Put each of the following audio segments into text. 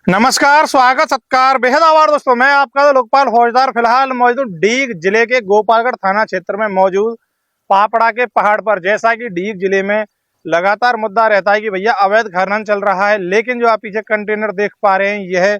नमस्कार, स्वागत सत्कार, बेहद आभार दोस्तों। मैं आपका लोकपाल फौजदार फिलहाल मौजूद हूं डीग जिले के गोपालगढ़ थाना क्षेत्र में मौजूद पापड़ा के पहाड़ पर। जैसा कि डीग जिले में लगातार मुद्दा रहता है कि भैया अवैध खनन चल रहा है, लेकिन जो आप पीछे कंटेनर देख पा रहे हैं यह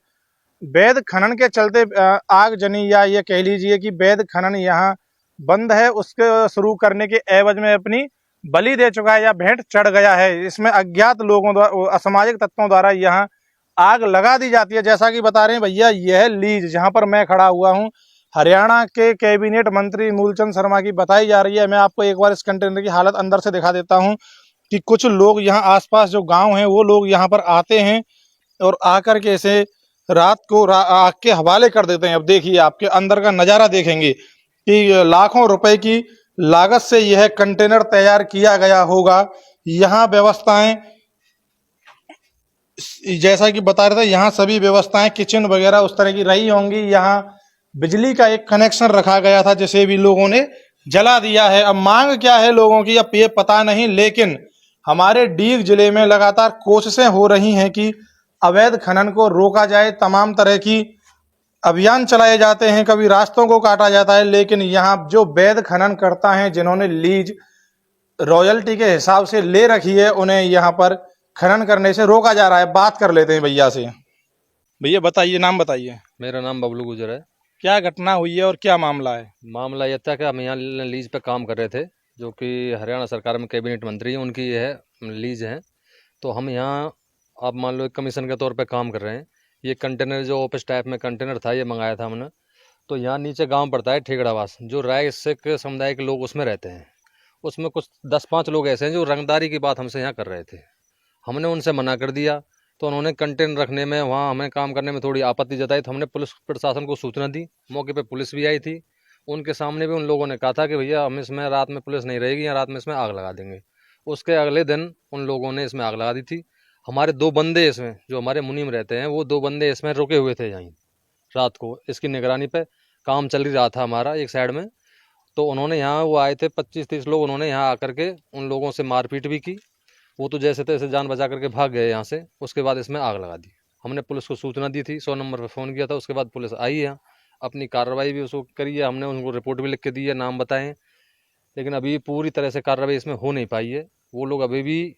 वैध खनन के चलते आगजनी, या ये कह लीजिए कि वैध खनन यहाँ बंद है, उसके शुरू करने के एवज में अपनी बलि दे चुका है या भेंट चढ़ गया है। इसमें अज्ञात लोगों द्वारा, असामाजिक तत्वों द्वारा यहाँ आग लगा दी जाती है। जैसा कि बता रहे हैं भैया, यह लीज जहां पर मैं खड़ा हुआ हूं हरियाणा के कैबिनेट मंत्री मूलचंद शर्मा की बताई जा रही है। मैं आपको एक बार इस कंटेनर की हालत अंदर से दिखा देता हूं कि कुछ लोग यहाँ आसपास जो गांव हैं वो लोग यहाँ पर आते हैं और आकर के इसे रात को आग के हवाले कर देते हैं। अब देखिए, आपके अंदर का नजारा देखेंगे कि लाखों रुपए की लागत से यह कंटेनर तैयार किया गया होगा। यहाँ व्यवस्थाएं, जैसा कि बता रहे थे, यहाँ सभी व्यवस्थाएं किचन वगैरह उस तरह की रही होंगी। यहाँ बिजली का एक कनेक्शन रखा गया था जिसे भी लोगों ने जला दिया है। अब मांग क्या है लोगों की, अब ये पता नहीं, लेकिन हमारे डीग जिले में लगातार कोशिशें हो रही हैं कि अवैध खनन को रोका जाए। तमाम तरह की अभियान चलाए जाते हैं, कभी रास्तों को काटा जाता है, लेकिन यहाँ जो वैध खनन करता है, जिन्होंने लीज रॉयल्टी के हिसाब से ले रखी है, उन्हें यहाँ पर खनन करने से रोका जा रहा है। बात कर लेते हैं भैया से। भैया बताइए, नाम बताइए। मेरा नाम बबलू गुजर है। क्या घटना हुई है और क्या मामला है? मामला यह था कि हम यहाँ लीज पे काम कर रहे थे, जो कि हरियाणा सरकार में कैबिनेट मंत्री हैं, उनकी यह लीज है। तो हम यहाँ, आप मान लो, एक कमीशन के तौर पे काम कर रहे हैं। ये कंटेनर जो ऑफिस टाइप में कंटेनर था, ये मंगाया था हमने। तो यहाँ नीचे गाँव पड़ता है ठेकड़ावास, जो राय सिख समुदाय के लोग उसमें रहते हैं। उसमें कुछ 10-5 लोग ऐसे हैं जो रंगदारी की बात हमसे यहाँ कर रहे थे। हमने उनसे मना कर दिया, तो उन्होंने कंटेनर रखने में, वहाँ हमें काम करने में थोड़ी आपत्ति जताई। तो हमने पुलिस प्रशासन को सूचना दी। मौके पे पुलिस भी आई थी। उनके सामने भी उन लोगों ने कहा था कि भैया हम इसमें रात में पुलिस नहीं रहेगी, या रात में इसमें आग लगा देंगे। उसके अगले दिन उन लोगों ने इसमें आग लगा दी थी। हमारे 2 बंदे इसमें, जो हमारे मुनीम रहते हैं, वो 2 बंदे इसमें रुके हुए थे यहीं रात को। इसकी निगरानी पे काम चल ही रहा था हमारा एक साइड में। तो उन्होंने यहाँ, वो आए थे 25-30 लोग, उन्होंने यहाँ आकर के उन लोगों से मारपीट भी की। वो तो जैसे तैसे जान बचा करके भाग गए यहाँ से। उसके बाद इसमें आग लगा दी। हमने पुलिस को सूचना दी थी, 100 नंबर पर फ़ोन किया था। उसके बाद पुलिस आई है, अपनी कार्रवाई भी उसको करी है। हमने उनको रिपोर्ट भी लिख के दी है, नाम बताएं, लेकिन अभी पूरी तरह से कार्रवाई इसमें हो नहीं पाई है। वो लोग अभी भी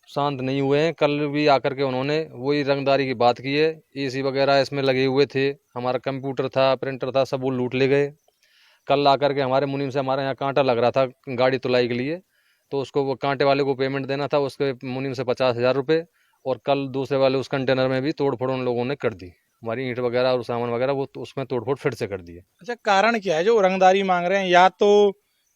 शांत नहीं हुए हैं। कल भी आकर के उन्होंने वही रंगदारी की बात की है। एसी वगैरह इसमें लगे हुए थे, हमारा कंप्यूटर था, प्रिंटर था, सब वो लूट ले गए। कल आकर के हमारे मुनीम से, हमारे यहाँ कांटा लग रहा था गाड़ी तुलाई के लिए, तो उसको, वो कांटे वाले को पेमेंट देना था, उसके मुनीम से 50,000 रुपये। और कल दूसरे वाले उस कंटेनर में भी तोड़ फोड़ उन लोगों ने कर दी। हमारी ईंट वगैरह और सामान वगैरह वो तो उसमें तोड़ फोड़ फिर से कर दी है। अच्छा, कारण क्या है जो रंगदारी मांग रहे हैं? या तो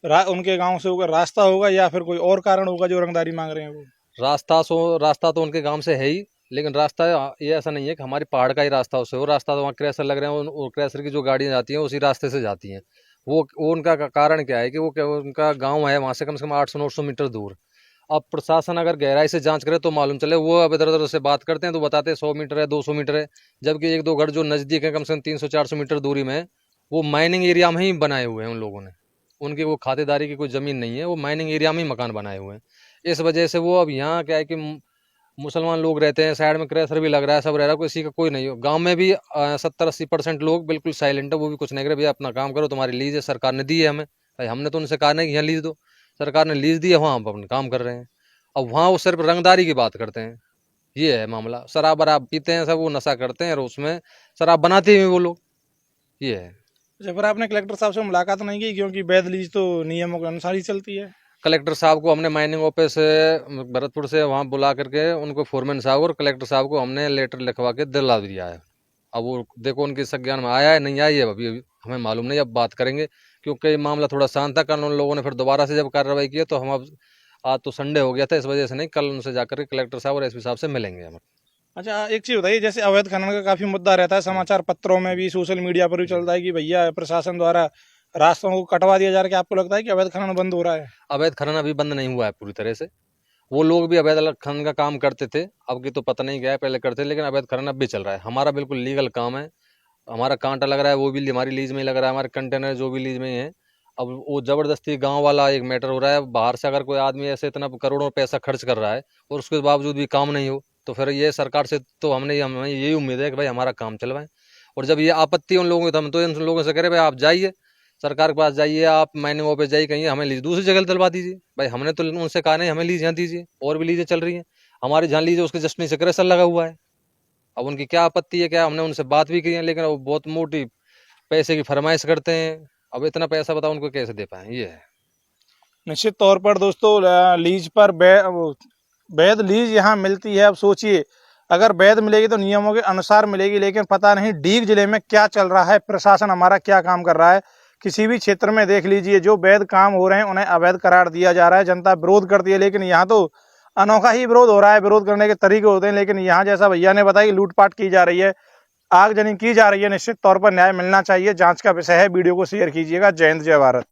उनके गांव से होगा रास्ता होगा, या फिर कोई और कारण होगा जो रंगदारी मांग रहे हैं वो? रास्ता तो उनके गांव से है ही, लेकिन रास्ता ये ऐसा नहीं है कि हमारे पहाड़ का ही रास्ता उससे हो। रास्ता तो वहाँ क्रैशर लग रहे हैं, क्रैशर की जो गाड़ियाँ जाती हैं उसी रास्ते से जाती हैं। वो उनका कारण क्या है कि उनका गांव है वहाँ से कम 800-900 मीटर दूर। अब प्रशासन अगर गहराई से जांच करे तो मालूम चले। वो अब इधर उधर से बात करते हैं तो बताते हैं 100 मीटर है, 200 मीटर है, जबकि 1-2 घर जो नज़दीक है, कम से कम 300-400 मीटर दूरी में है, वो माइनिंग एरिया में ही बनाए हुए हैं उन लोगों ने। उनकी वो खातेदारी की कोई ज़मीन नहीं है, वो माइनिंग एरिया में ही मकान बनाए हुए हैं। इस वजह से वो, अब यहाँ क्या है कि मुसलमान लोग रहते हैं, साइड में क्रैशर भी लग रहा है, सब रह रहा है, किसी का कोई नहीं हो। गांव में भी 70-80% लोग बिल्कुल साइलेंट है, वो भी कुछ नहीं करे। भैया अपना काम करो, तुम्हारी लीज है, सरकार ने दी है हमें। भाई हमने तो उनसे कहा नहीं कि यहाँ लीज दो, सरकार ने लीज दी है, वहाँ हम अपना काम कर रहे हैं। अब वहाँ वो सिर्फ रंगदारी की बात करते हैं। ये है मामला। शराब वराब पीते हैं सब, वो नशा करते हैं और उसमें शराब बनाते हैं वो लोग। ये है। अच्छा, फिर आपने कलेक्टर साहब से मुलाकात नहीं की? क्योंकि वैध लीज तो नियमों के अनुसार ही चलती है। कलेक्टर साहब को हमने माइनिंग ऑफिस से भरतपुर से वहाँ बुला करके, उनको फोरमैन साहब और कलेक्टर साहब को हमने लेटर लिखवा के दिला दिया है। अब वो देखो उनके संज्ञान में आया है नहीं आया है, अभी हमें मालूम नहीं। अब बात करेंगे, क्योंकि ये मामला थोड़ा शांत था। कल उन लोगों ने फिर दोबारा से जब कार्रवाई की है, तो हम अब, आज तो संडे हो गया था, इस वजह से नहीं, कल उनसे जाकर के कलेक्टर साहब और एसपी साहब से मिलेंगे हम। अच्छा, एक चीज बताइए, जैसे अवैध खनन का काफी मुद्दा रहता है, समाचार पत्रों में भी, सोशल मीडिया पर भी चलता है कि भैया प्रशासन द्वारा रास्तों को कटवा दिया जा रहा है। क्या आपको लगता है कि अवैध खनन बंद हो रहा है? अवैध खनन अभी बंद नहीं हुआ है पूरी तरह से। वो लोग भी अवैध खनन का काम करते थे, अब की तो पता नहीं क्या है, पहले करते, लेकिन अवैध खनन अब भी चल रहा है। हमारा बिल्कुल लीगल काम है। हमारा कांटा लग रहा है, वो भी हमारी लीज में ही लग रहा है, हमारे कंटेनर जो भी लीज में ही है। अब वो जबरदस्ती गांव वाला एक मैटर हो रहा है। बाहर से अगर कोई आदमी ऐसे इतना करोड़ों पैसा खर्च कर रहा है और उसके बावजूद भी काम नहीं हो, तो फिर ये सरकार से तो हमें यही उम्मीद है कि भाई हमारा काम चलवाएं। और जब ये आपत्ति उन लोगों की, तो हम तो इन लोगों से कह रहे भाई आप जाइए सरकार के पास, जाइए आप माइनिंग ऑफिस जाइए, कहीं हमें लीज दूसरी जगह दिलवा दीजिए। भाई हमने तो उनसे कहा नहीं हमें लीज यहाँ दीजिए, और भी लीजें चल रही हैं हमारी, जहाँ लीज है उसके जस्ट नीचे क्रशर लगा हुआ है। अब उनकी क्या आपत्ति है, क्या हमने उनसे बात भी की है, लेकिन वो बहुत मोटी पैसे की फरमाइश करते हैं। अब इतना पैसा बताओ उनको कैसे दे पाए, ये है। निश्चित तौर पर दोस्तों लीज पर वैध लीज यहाँ मिलती है। अब सोचिए अगर वैध मिलेगी तो नियमों के अनुसार मिलेगी, लेकिन पता नहीं डीग जिले में क्या चल रहा है, प्रशासन हमारा क्या काम कर रहा है। किसी भी क्षेत्र में देख लीजिए, जो वैध काम हो रहे हैं उन्हें अवैध करार दिया जा रहा है, जनता विरोध करती है। लेकिन यहाँ तो अनोखा ही विरोध हो रहा है। विरोध करने के तरीके होते हैं, लेकिन यहाँ जैसा भैया ने बताया कि लूटपाट की जा रही है, आगजनी की जा रही है। निश्चित तौर पर न्याय मिलना चाहिए, जांच का विषय है। वीडियो को शेयर कीजिएगा। जय हिंद, जय भारत।